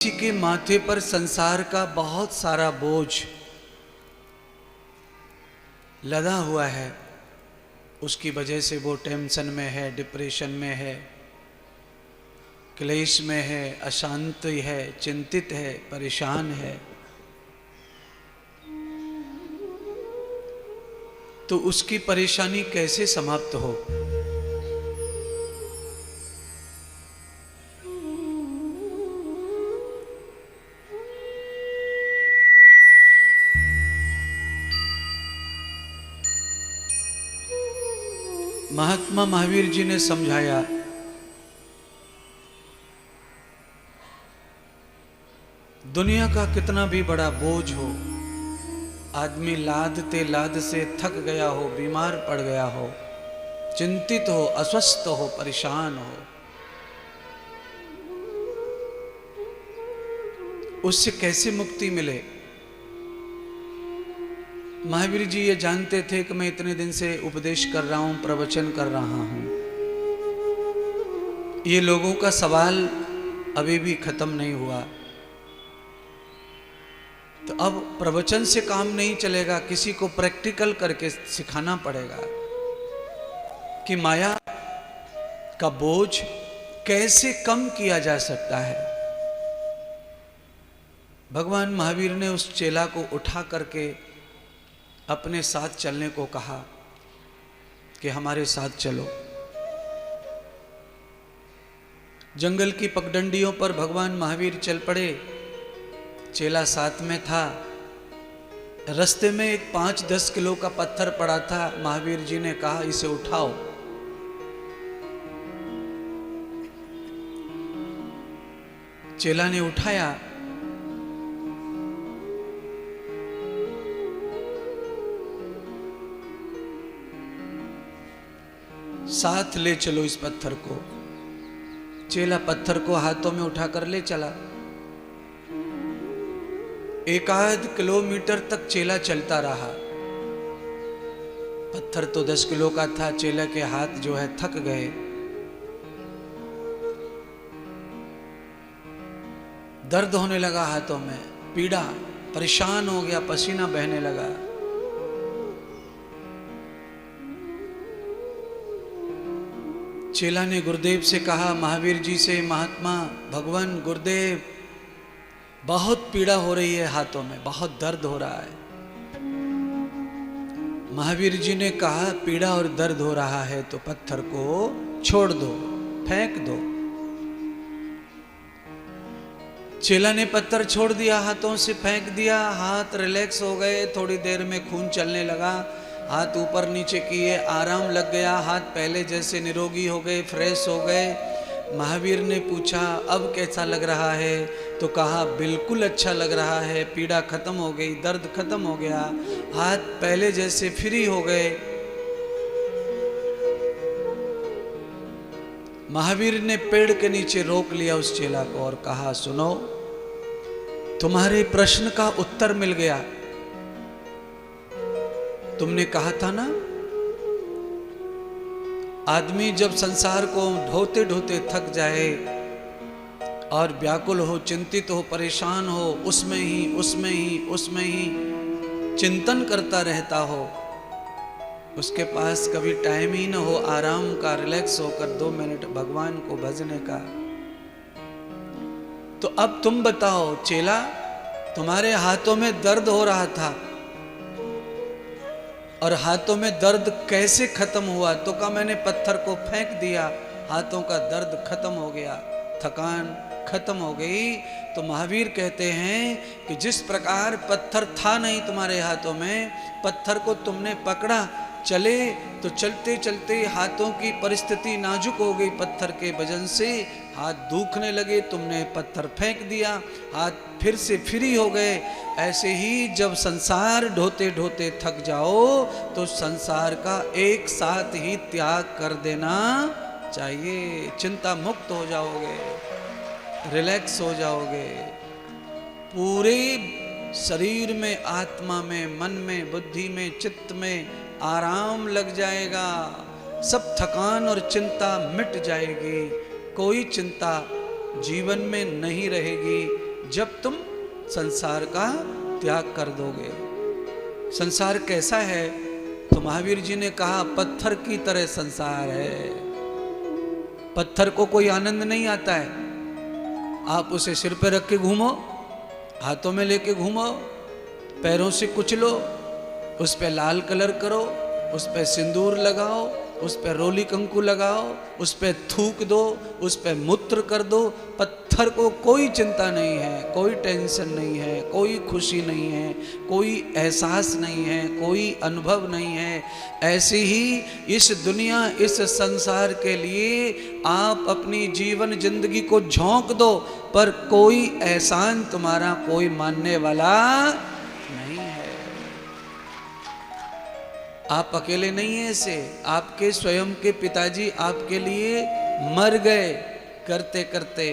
किसी के माथे पर संसार का बहुत सारा बोझ लदा हुआ है, उसकी वजह से वो टेंशन में है, डिप्रेशन में है, क्लेश में है, अशांत है, चिंतित है, परेशान है। तो उसकी परेशानी कैसे समाप्त हो? महात्मा महावीर जी ने समझाया, दुनिया का कितना भी बड़ा बोझ हो, आदमी लादते लाद से थक गया हो, बीमार पड़ गया हो, चिंतित हो, अस्वस्थ हो, परेशान हो, उससे कैसे मुक्ति मिले? महावीर जी ये जानते थे कि मैं इतने दिन से उपदेश कर रहा हूं, प्रवचन कर रहा हूं, ये लोगों का सवाल अभी भी खत्म नहीं हुआ। तो अब प्रवचन से काम नहीं चलेगा, किसी को प्रैक्टिकल करके सिखाना पड़ेगा कि माया का बोझ कैसे कम किया जा सकता है। भगवान महावीर ने उस चेला को उठा करके अपने साथ चलने को कहा कि हमारे साथ चलो। जंगल की पगडंडियों पर भगवान महावीर चल पड़े, चेला साथ में था। रास्ते में एक 5-10 किलो का पत्थर पड़ा था। महावीर जी ने कहा, इसे उठाओ। चेला ने उठाया। साथ ले चलो इस पत्थर को। चेला पत्थर को हाथों में उठाकर ले चला। 1-8 किलोमीटर तक चेला चलता रहा। पत्थर तो 10 किलो का था, चेला के हाथ जो है थक गए। दर्द होने लगा हाथों में, पीड़ा, परेशान हो गया, पसीना बहने लगा। चेला ने गुरुदेव से कहा, महावीर जी से, महात्मा भगवान गुरुदेव, बहुत पीड़ा हो रही है हाथों में, बहुत दर्द हो रहा है। महावीर जी ने कहा, पीड़ा और दर्द हो रहा है तो पत्थर को छोड़ दो, फेंक दो। चेला ने पत्थर छोड़ दिया, हाथों से फेंक दिया। हाथ रिलैक्स हो गए, थोड़ी देर में खून चलने लगा। हाथ ऊपर नीचे किए, आराम लग गया। हाथ पहले जैसे निरोगी हो गए, फ्रेश हो गए। महावीर ने पूछा, अब कैसा लग रहा है? तो कहा, बिल्कुल अच्छा लग रहा है, पीड़ा खत्म हो गई, दर्द खत्म हो गया, हाथ पहले जैसे फ्री हो गए। महावीर ने पेड़ के नीचे रोक लिया उस चेला को और कहा, सुनो, तुम्हारे प्रश्न का उत्तर मिल गया। तुमने कहा था ना, आदमी जब संसार को ढोते ढोते थक जाए और व्याकुल हो, चिंतित हो, परेशान हो, उसमें ही चिंतन करता रहता हो, उसके पास कभी टाइम ही ना हो आराम का, रिलैक्स होकर 2 मिनट भगवान को भजने का। तो अब तुम बताओ चेला, तुम्हारे हाथों में दर्द हो रहा था और हाथों में दर्द कैसे खत्म हुआ? तो कहा, मैंने पत्थर को फेंक दिया, हाथों का दर्द खत्म हो गया, थकान खत्म हो गई। तो महावीर कहते हैं कि जिस प्रकार पत्थर था नहीं तुम्हारे हाथों में, पत्थर को तुमने पकड़ा, चले तो चलते चलते हाथों की परिस्थिति नाजुक हो गई, पत्थर के वजन से हाथ दुखने लगे, तुमने पत्थर फेंक दिया, हाथ फिर से फ्री हो गए। ऐसे ही जब संसार ढोते ढोते थक जाओ तो संसार का एक साथ ही त्याग कर देना चाहिए। चिंता मुक्त हो जाओगे, रिलैक्स हो जाओगे, पूरे शरीर में, आत्मा में, मन में, बुद्धि में, चित्त में आराम लग जाएगा। सब थकान और चिंता मिट जाएगी, कोई चिंता जीवन में नहीं रहेगी। जब तुम संसार का त्याग कर दोगे। संसार कैसा है? तो महावीर जी ने कहा पत्थर की तरह संसार है। पत्थर को कोई आनंद नहीं आता है। आप उसे सिर पे रख के घूमो, हाथों में लेके घूमो, पैरों से कुचलो, उस पे लाल कलर करो, उस पे सिंदूर लगाओ, उस पे रोली कंकु लगाओ, उस पे थूक दो, उस पे मूत्र कर दो, पत्थर को कोई चिंता नहीं है, कोई टेंशन नहीं है, कोई खुशी नहीं है, कोई एहसास नहीं है, कोई अनुभव नहीं है। ऐसे ही इस दुनिया, इस संसार के लिए आप अपनी जीवन जिंदगी को झोंक दो, पर कोई एहसान तुम्हारा कोई मानने वाला नहीं है। आप अकेले नहीं हैं। ऐसे आपके स्वयं के पिताजी आपके लिए मर गए करते करते।